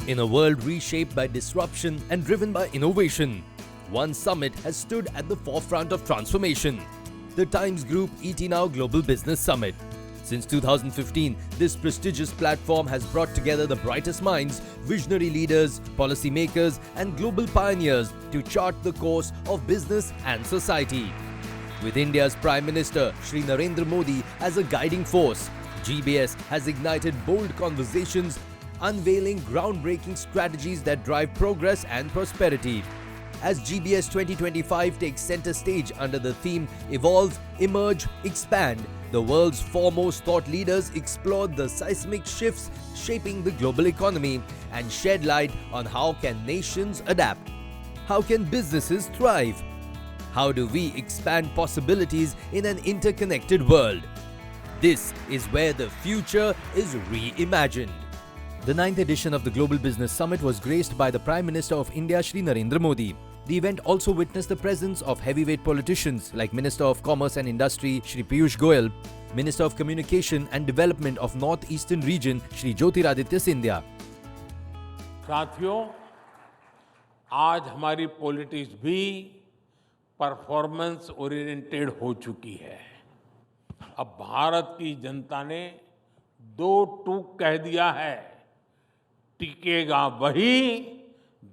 In a world reshaped by disruption and driven by innovation, one summit has stood at the forefront of transformation: the Times Group NOW Global Business Summit. Since 2015, this prestigious platform has brought together the brightest minds, visionary leaders, policymakers, and global pioneers to chart the course of business and society. With India's Prime Minister Shri Narendra Modi as a guiding force, GBS has ignited bold conversations, unveiling groundbreaking strategies that drive progress and prosperity. As GBS 2025 takes center stage under the theme Evolve, Emerge, Expand, the world's foremost thought leaders explored the seismic shifts shaping the global economy and shed light on how can nations adapt. How can businesses thrive? How do we expand possibilities in an interconnected world? This is where the future is reimagined. The 9th edition of the Global Business Summit was graced by the Prime Minister of India, Shri Narendra Modi. The event also witnessed the presence of heavyweight politicians like Minister of Commerce and Industry, Shri Piyush Goyal, Minister of Communication and Development of North-Eastern Region, Shri Jyotiraditya Scindia. साथियों, आज हमारी politics भी performance oriented हो चुकी है। अब भारत की जनता ने दो टूक कह दिया है, टिकेगा वही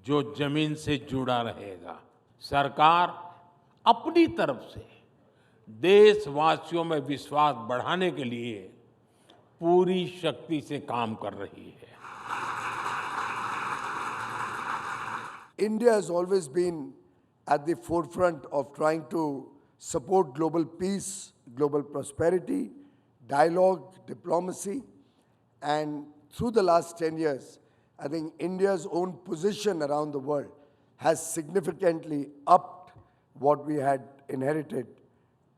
जो जमीन से जुड़ा रहेगा। सरकार अपनी तरफ से देशवासियों में विश्वास बढ़ाने के लिए पूरी शक्ति से काम कर रही है। India has always been at the forefront of trying to support global peace, global prosperity, dialogue, diplomacy, and through the last 10 years, I think India's own position around the world has significantly upped what we had inherited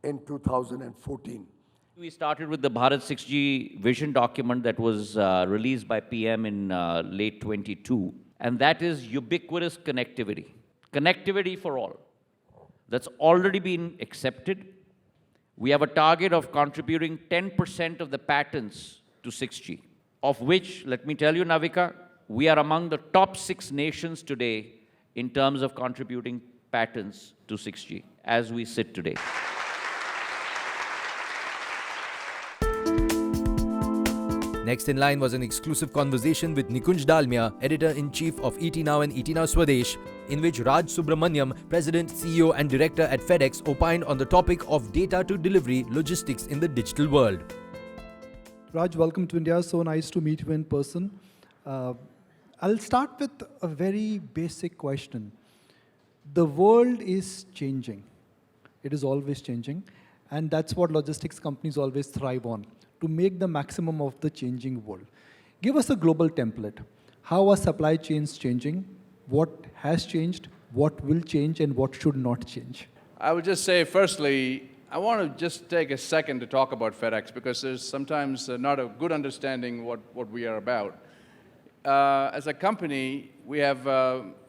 in 2014. We started with the Bharat 6G vision document that was released by PM in late 22, and that is ubiquitous connectivity. Connectivity for all. That's already been accepted. We have a target of contributing 10% of the patents to 6G, of which, let me tell you, Navika, we are among the top 6 nations today in terms of contributing patents to 6G as we sit today. Next in line was an exclusive conversation with Nikunj Dalmia, Editor-in-Chief of NOW and NOW Swadesh, in which Raj Subramaniam, President, CEO and Director at FedEx, opined on the topic of data to delivery logistics in the digital world. Raj, welcome to India. So nice to meet you in person. I'll start with a very basic question. The world is changing. It is always changing. And that's what logistics companies always thrive on, to make the maximum of the changing world. Give us a global template. How are supply chains changing? What has changed? What will change? And what should not change? I would just say, firstly, I want to just take a second to talk about FedEx, because there's sometimes not a good understanding what we are about. As a company, we have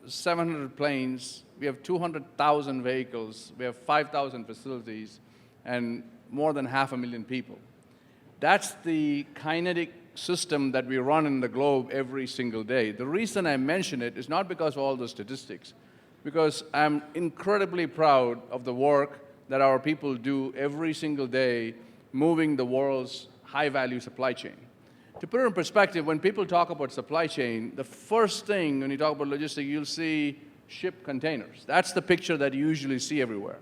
700 planes, we have 200,000 vehicles, we have 5,000 facilities, and more than 500,000 people. That's the kinetic system that we run in the globe every single day. The reason I mention it is not because of all the statistics, because I'm incredibly proud of the work that our people do every single day, moving the world's high-value supply chain. To put it in perspective, when people talk about supply chain, the first thing when you talk about logistics, you'll see ship containers. That's the picture that you usually see everywhere.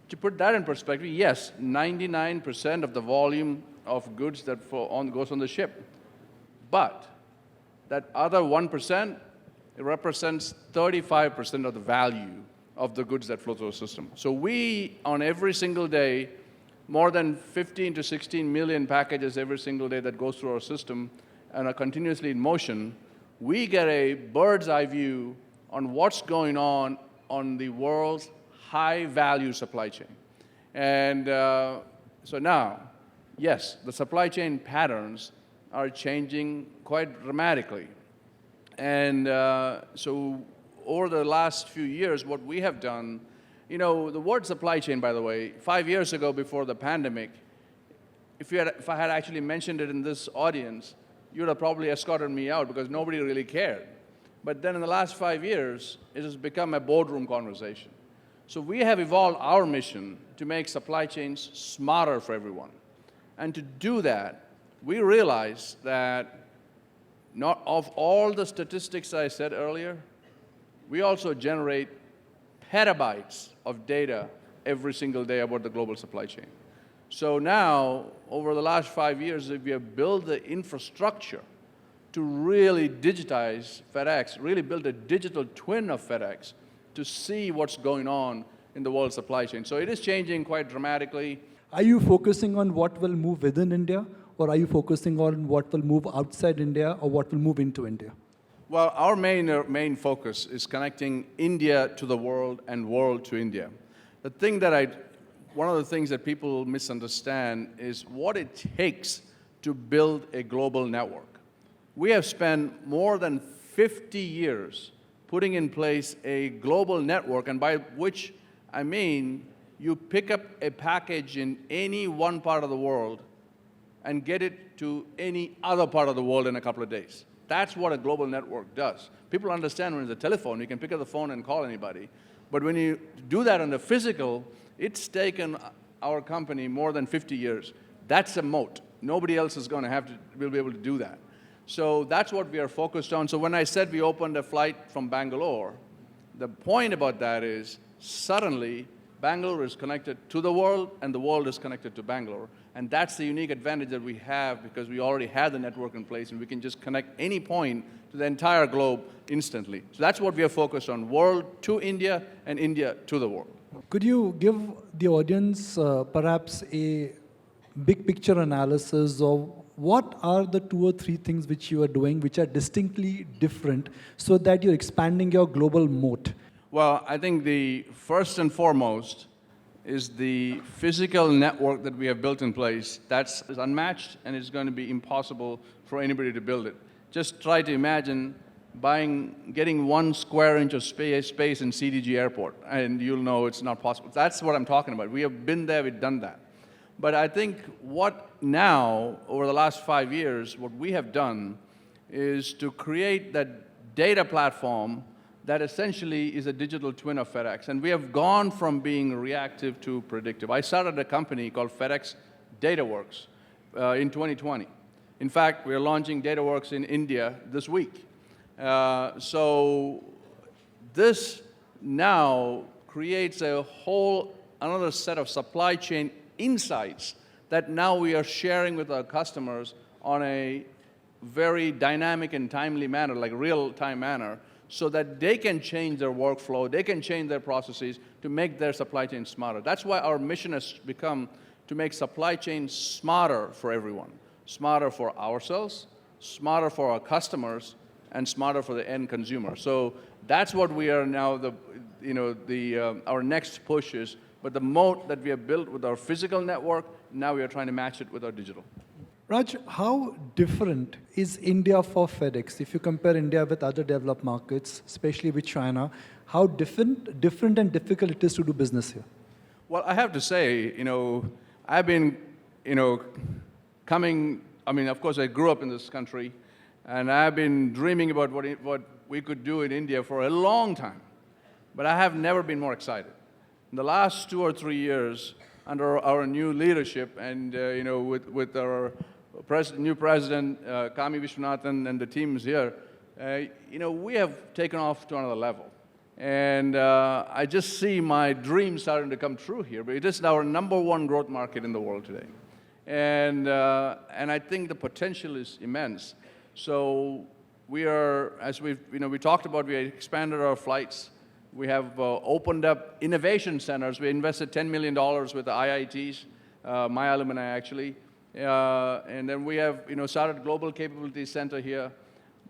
To put that in perspective, yes, 99% of the volume of goods that goes on the ship. But that other 1%, it represents 35% of the value of the goods that flow through the system. So we, on every single day, more than 15 to 16 million packages every single day that goes through our system and are continuously in motion, we get a bird's eye view on what's going on the world's high-value supply chain. And so now, yes, the supply chain patterns are changing quite dramatically. And so over the last few years, what we have done, you know, the word supply chain, by the way, 5 years ago before the pandemic, if I had actually mentioned it in this audience, you would have probably escorted me out because nobody really cared. But then in the last 5 years, it has become a boardroom conversation. So we have evolved our mission to make supply chains smarter for everyone. And to do that, we realize that not of all the statistics I said earlier, we also generate petabytes of data every single day about the global supply chain. So now, over the last 5 years, we have built the infrastructure to really digitize FedEx, really build a digital twin of FedEx to see what's going on in the world supply chain. So it is changing quite dramatically. Are you focusing on what will move within India, or are you focusing on what will move outside India, or what will move into India? Well, our main focus is connecting India to the world and world to India. One of the things that people misunderstand is what it takes to build a global network. We have spent more than 50 years putting in place a global network, and by which I mean you pick up a package in any one part of the world and get it to any other part of the world in a couple of days. That's what a global network does. People understand when it's a telephone, you can pick up the phone and call anybody. But when you do that on the physical, it's taken our company more than 50 years. That's a moat. Nobody else is going to will be able to do that. So that's what we are focused on. So when I said we opened a flight from Bangalore, the point about that is suddenly Bangalore is connected to the world and the world is connected to Bangalore. And that's the unique advantage that we have because we already have the network in place and we can just connect any point to the entire globe instantly. So that's what we are focused on, world to India and India to the world. Could you give the audience perhaps a big picture analysis of what are the 2 or 3 things which you are doing which are distinctly different so that you're expanding your global moat? Well, I think the first and foremost is the physical network that we have built in place. That's unmatched and it's going to be impossible for anybody to build it. Just try to imagine getting 1 square inch of space in CDG Airport, and you'll know it's not possible. That's what I'm talking about. We have been there, we've done that. But I think what now, over the last 5 years, what we have done is to create that data platform that essentially is a digital twin of FedEx. And we have gone from being reactive to predictive. I started a company called FedEx DataWorks in 2020. In fact, we are launching DataWorks in India this week. So this now creates another set of supply chain insights that now we are sharing with our customers on a very dynamic and timely manner, like real-time manner, so that they can change their workflow, they can change their processes to make their supply chain smarter. That's why our mission has become to make supply chain smarter for everyone. Smarter for ourselves, smarter for our customers, and smarter for the end consumer. So that's what we are now, our next push is, but the moat that we have built with our physical network, now we are trying to match it with our digital. Raj, how different is India for FedEx? If you compare India with other developed markets, especially with China, how different and difficult it is to do business here? Well, I have to say, I've been, of course, I grew up in this country, and I've been dreaming about what we could do in India for a long time. But I have never been more excited. In the last 2 or 3 years, under our new leadership and, with our new president, Kami Vishwanathan, and the teams here, we have taken off to another level. And I just see my dreams starting to come true here. But it is our #1 growth market in the world today. And I think the potential is immense. So we are, as we talked about, we expanded our flights. We have opened up innovation centers. We invested $10 million with the IITs, my alumni actually. And then we have started Global Capability Center here.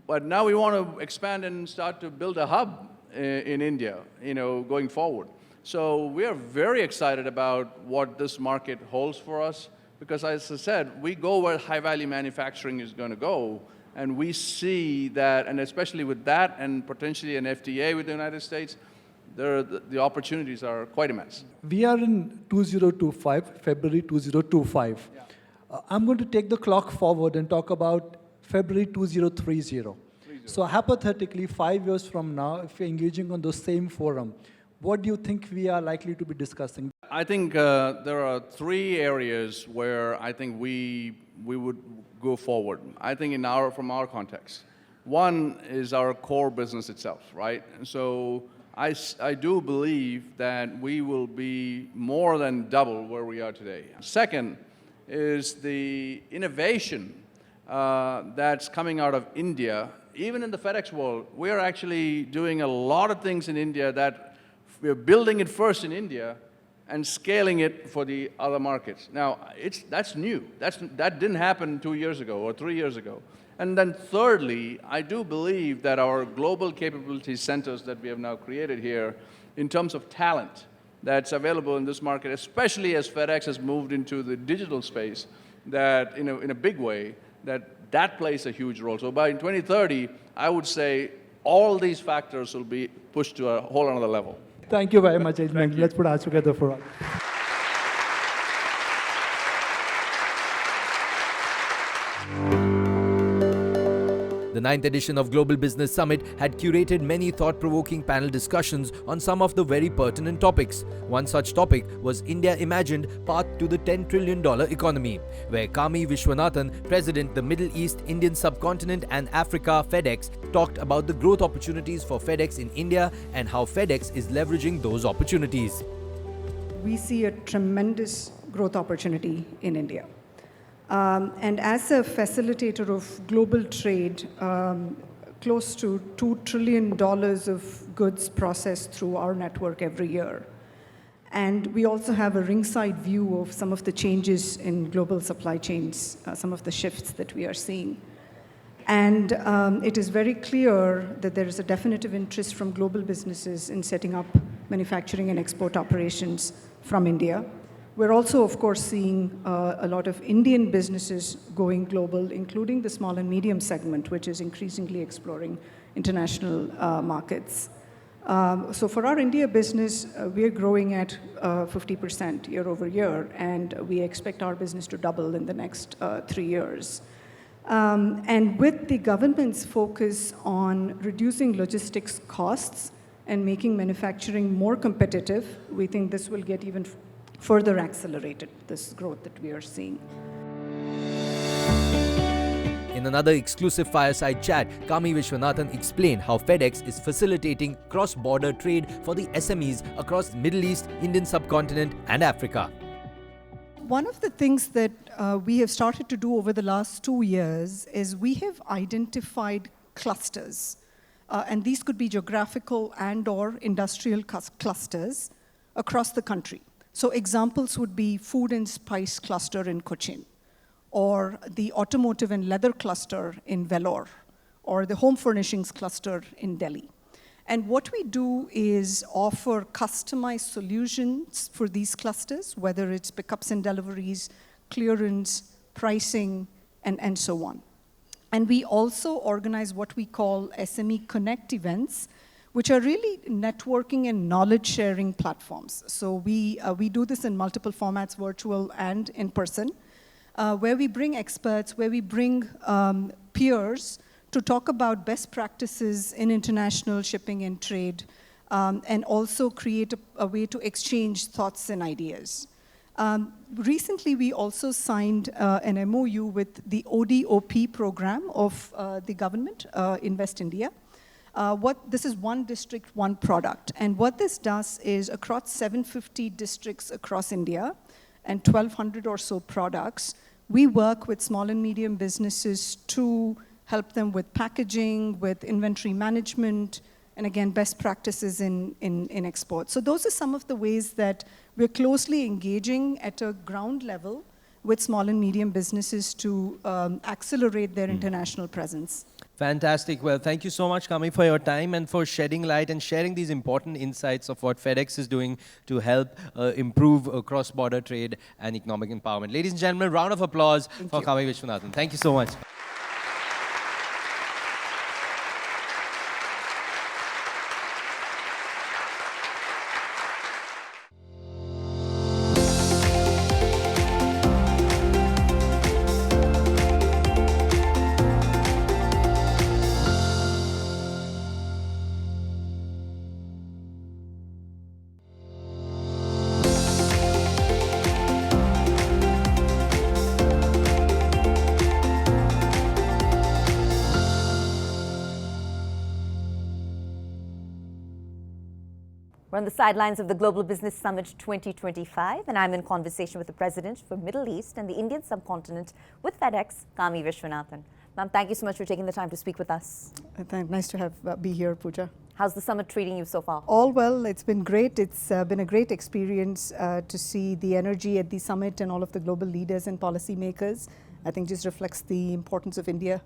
But now we want to expand and start to build a hub in India, going forward. So we are very excited about what this market holds for us because, as I said, we go where high-value manufacturing is going to go. And we see that, and especially with that and potentially an FTA with the United States, the opportunities are quite immense. We are in 2025, February 2025. Yeah. I'm going to take the clock forward and talk about February 2030. So hypothetically, 5 years from now, if we're engaging on the same forum, what do you think we are likely to be discussing? I think there are three areas where I think we would go forward. I think from our context. One is our core business itself, right? And so I do believe that we will be more than double where we are today. Second is the innovation that's coming out of India. Even in the FedEx world, we are actually doing a lot of things in India that we're building it first in India and scaling it for the other markets. Now, that's new. That didn't happen 2 years ago or 3 years ago. And then thirdly, I do believe that our global capability centers that we have now created here, in terms of talent that's available in this market, especially as FedEx has moved into the digital space, that in a big way, that plays a huge role. So by 2030, I would say all these factors will be pushed to a whole another level. Thank you very much, gentlemen. Let's put our hands together for all. The 9th edition of Global Business Summit had curated many thought-provoking panel discussions on some of the very pertinent topics. One such topic was India Imagined Path to the $10 trillion Economy, where Kami Vishwanathan, President, the Middle East, Indian Subcontinent and Africa, FedEx, talked about the growth opportunities for FedEx in India and how FedEx is leveraging those opportunities. We see a tremendous growth opportunity in India. And as a facilitator of global trade, close to $2 trillion of goods processed through our network every year. And we also have a ringside view of some of the changes in global supply chains, some of the shifts that we are seeing. And it is very clear that there is a definitive interest from global businesses in setting up manufacturing and export operations from India. We're also, of course, seeing a lot of Indian businesses going global, including the small and medium segment, which is increasingly exploring international markets. So for our India business, we are growing at 50% year over year, and we expect our business to double in the next 3 years. And with the government's focus on reducing logistics costs and making manufacturing more competitive, we think this will get even further accelerated, this growth that we are seeing. In another exclusive fireside chat, Kami Vishwanathan explained how FedEx is facilitating cross-border trade for the SMEs across the Middle East, Indian subcontinent and Africa. One of the things that we have started to do over the last 2 years is we have identified clusters, and these could be geographical and/or industrial clusters across the country. So examples would be food and spice cluster in Cochin, or the automotive and leather cluster in Vellore, or the home furnishings cluster in Delhi. And what we do is offer customized solutions for these clusters, whether it's pickups and deliveries, clearance, pricing, and so on. And we also organize what we call SME Connect events, which are really networking and knowledge-sharing platforms. So we do this in multiple formats, virtual and in person, where we bring experts, where we bring peers to talk about best practices in international shipping and trade, and also create a way to exchange thoughts and ideas. Recently, we also signed an MOU with the ODOP program of the government, Invest India. This is one district, one product. And what this does is across 750 districts across India and 1,200 or so products, we work with small and medium businesses to help them with packaging, with inventory management, and again, best practices in export. So those are some of the ways that we're closely engaging at a ground level with small and medium businesses to accelerate their international presence. Fantastic. Well, thank you so much, Kami, for your time and for shedding light and sharing these important insights of what FedEx is doing to help improve cross-border trade and economic empowerment. Ladies and gentlemen, round of applause for Kami Vishwanathan. Thank you so much. We're on the sidelines of the Global Business Summit 2025, and I'm in conversation with the President for Middle East and the Indian subcontinent with FedEx, Kami Vishwanathan. Ma'am, thank you so much for taking the time to speak with us. Nice to be here, Pooja. How's the summit treating you so far? All well. It's been great. It's been a great experience to see the energy at the summit and all of the global leaders and policymakers. I think just reflects the importance of India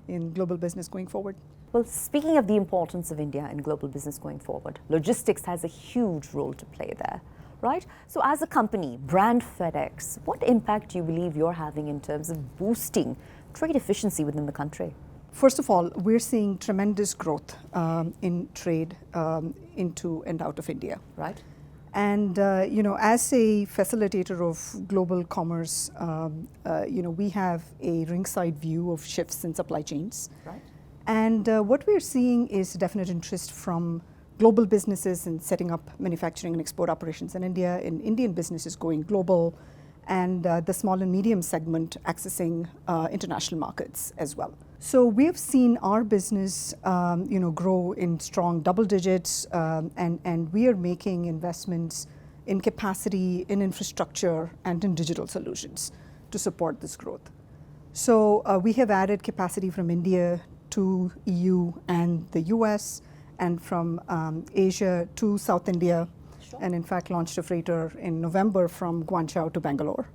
in global business going forward. Well, speaking of the importance of India in global business going forward, logistics has a huge role to play there, right? So as a company, brand FedEx, what impact do you believe you're having in terms of boosting trade efficiency within the country? First of all, we're seeing tremendous growth in trade into and out of India. Right. And, as a facilitator of global commerce, we have a ringside view of shifts in supply chains. Right. And what we're seeing is definite interest from global businesses in setting up manufacturing and export operations in India, in Indian businesses going global, and the small and medium segment accessing international markets as well. So we have seen our business, grow in strong double digits, and we are making investments in capacity, in infrastructure, and in digital solutions to support this growth. So we have added capacity from India to EU and the US, and from Asia to South India, and in fact launched a freighter in November from Guangzhou to Bangalore.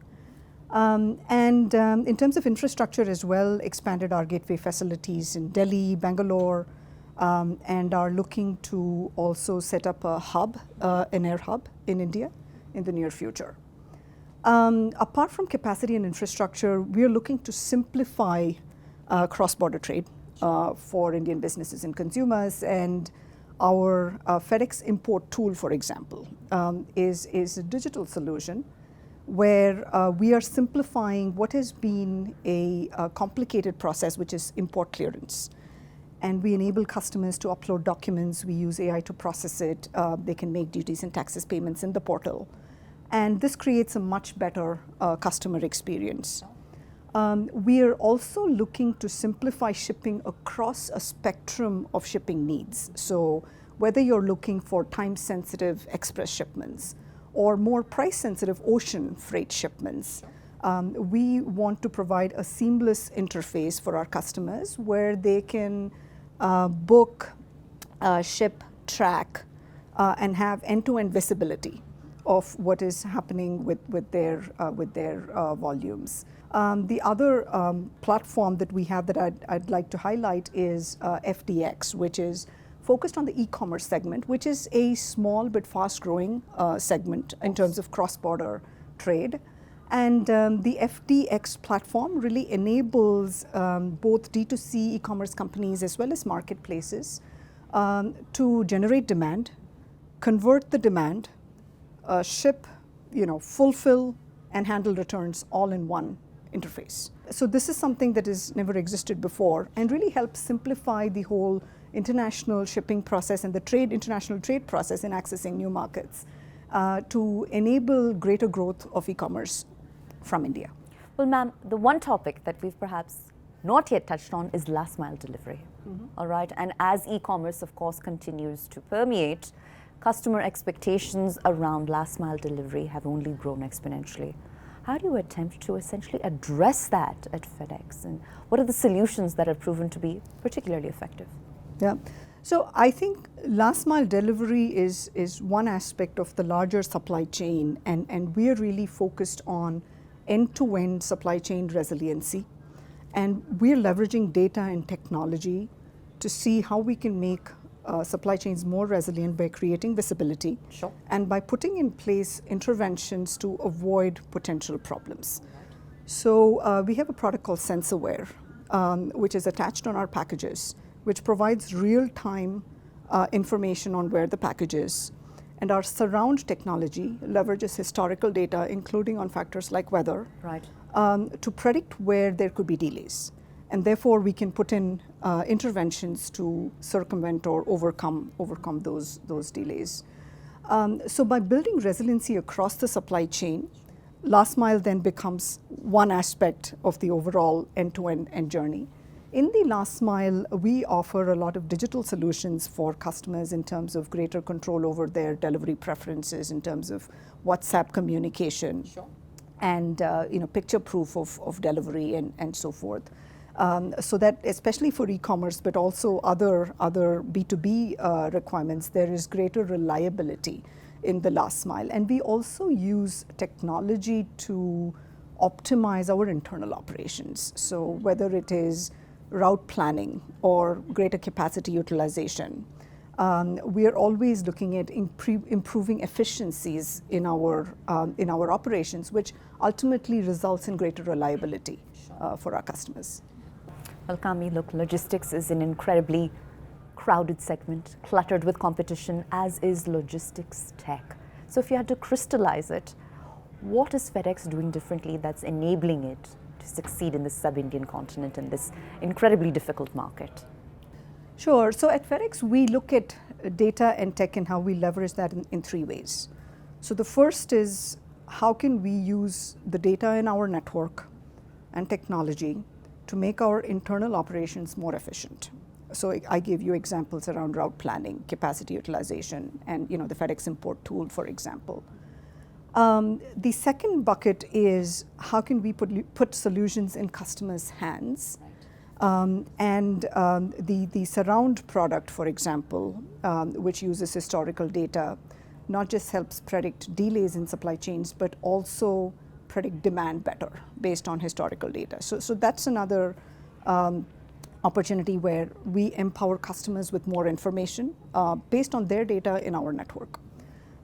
In terms of infrastructure as well, expanded our gateway facilities in Delhi, Bangalore, and are looking to also set up a hub, an air hub in India in the near future. Apart from capacity and infrastructure, we are looking to simplify cross-border trade for Indian businesses and consumers. And our FedEx import tool, for example, is a digital solution where we are simplifying what has been a complicated process, which is import clearance. And we enable customers to upload documents. We use AI to process it. They can make duties and taxes payments in the portal. And this creates a much better customer experience. We are also looking to simplify shipping across a spectrum of shipping needs. So whether you're looking for time-sensitive express shipments or more price-sensitive ocean freight shipments, we want to provide a seamless interface for our customers where they can book, ship, track, and have end-to-end visibility of what is happening with their volumes. The other platform that we have that I'd like to highlight is FDX, which is focused on the e-commerce segment, which is a small but fast-growing segment in terms of cross-border trade. And the FDX platform really enables both D2C e-commerce companies as well as marketplaces to generate demand, convert the demand, ship, fulfill, and handle returns all in one interface. So this is something that has never existed before and really helps simplify the whole international shipping process and the international trade process in accessing new markets to enable greater growth of e-commerce from India. Well, ma'am, the one topic that we've perhaps not yet touched on is last mile delivery. All right, and as e-commerce, of course, continues to permeate, customer expectations around last mile delivery have only grown exponentially. How do you attempt to essentially address that at FedEx? And what are the solutions that have proven to be particularly effective? Yeah. So I think last mile delivery is one aspect of the larger supply chain, and we are really focused on end-to-end supply chain resiliency. And we're leveraging data and technology to see how we can make supply chains more resilient by creating visibility. Sure. And by putting in place interventions to avoid potential problems. So we have a product called SensorWare, which is attached on our packages, which provides real-time information on where the package is. And our surround technology leverages historical data, including on factors like weather, right, to predict where there could be delays. And therefore, we can put in interventions to circumvent or overcome those delays. So by building resiliency across the supply chain, last mile then becomes one aspect of the overall end-to-end journey. In the last mile, we offer a lot of digital solutions for customers in terms of greater control over their delivery preferences, in terms of WhatsApp communication, and picture proof of delivery and so forth. So that especially for e-commerce, but also other B2B requirements, there is greater reliability in the last mile. And we also use technology to optimize our internal operations. So whether it is route planning or greater capacity utilization, we are always looking at improving efficiencies in our operations, which ultimately results in greater reliability for our customers. Well, Kami, look, logistics is an incredibly crowded segment, cluttered with competition, as is logistics tech. So if you had to crystallize it, what is FedEx doing differently that's enabling it to succeed in the sub-Indian continent in this incredibly difficult market? Sure. So at FedEx, we look at data and tech and how we leverage that in three ways. So the first is, how can we use the data in our network and technology to make our internal operations more efficient? So I gave you examples around route planning, capacity utilization, and the FedEx Import tool, for example. The second bucket is, how can we put solutions in customers' hands? The Surround product, for example, which uses historical data, not just helps predict delays in supply chains, but also predict demand better based on historical data. So that's another opportunity where we empower customers with more information based on their data in our network.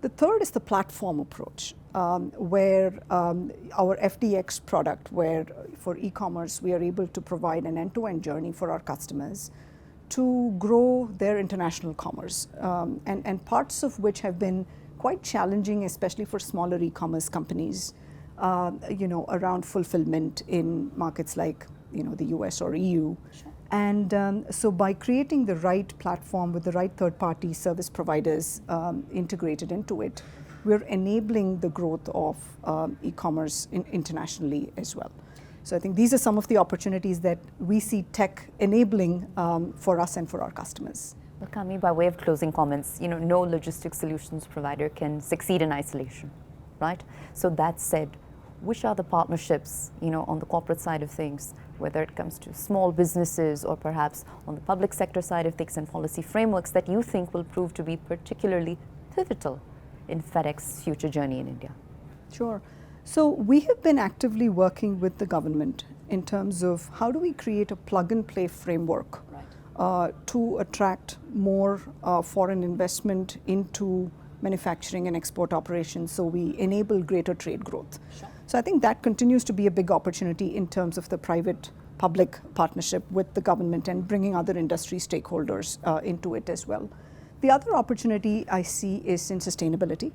The third is the platform approach, where our FDX product, where for e-commerce we are able to provide an end-to-end journey for our customers to grow their international commerce, and parts of which have been quite challenging, especially for smaller e-commerce companies, around fulfillment in markets like the US or EU. And so by creating the right platform with the right third-party service providers integrated into it, we're enabling the growth of e-commerce internationally as well. So I think these are some of the opportunities that we see tech enabling for us and for our customers. Well, Kami, by way of closing comments, no logistics solutions provider can succeed in isolation, right? So that said, which are the partnerships, on the corporate side of things, whether it comes to small businesses or perhaps on the public sector side of things and policy frameworks, that you think will prove to be particularly pivotal in FedEx's future journey in India? Sure. So we have been actively working with the government in terms of how do we create a plug-and-play framework to attract more foreign investment into manufacturing and export operations, so we enable greater trade growth. Sure. So I think that continues to be a big opportunity in terms of the private-public partnership with the government and bringing other industry stakeholders into it as well. The other opportunity I see is in sustainability.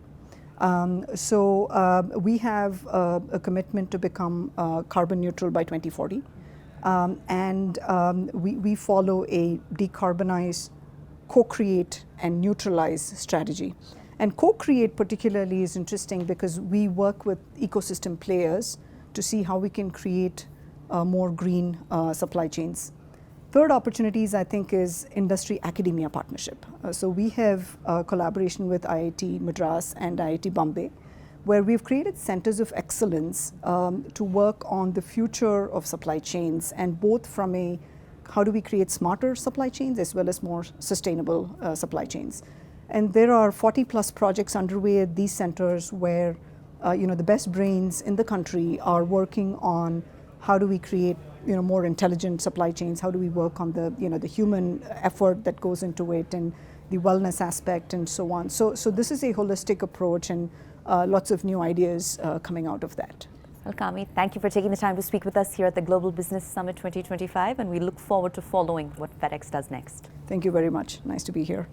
We have a commitment to become carbon neutral by 2040. We follow a decarbonize, co-create, and neutralize strategy. And co-create particularly is interesting because we work with ecosystem players to see how we can create more green supply chains. Third opportunities, I think, is industry-academia partnership. So we have a collaboration with IIT Madras and IIT Bombay, where we've created centers of excellence to work on the future of supply chains, and both from a how do we create smarter supply chains as well as more sustainable supply chains. And there are 40+ projects underway at these centers where the best brains in the country are working on how do we create more intelligent supply chains, how do we work on the the human effort that goes into it and the wellness aspect and so on. So this is a holistic approach, and lots of new ideas coming out of that. Well, Kami, thank you for taking the time to speak with us here at the Global Business Summit 2025, and we look forward to following what FedEx does next. Thank you very much. Nice to be here.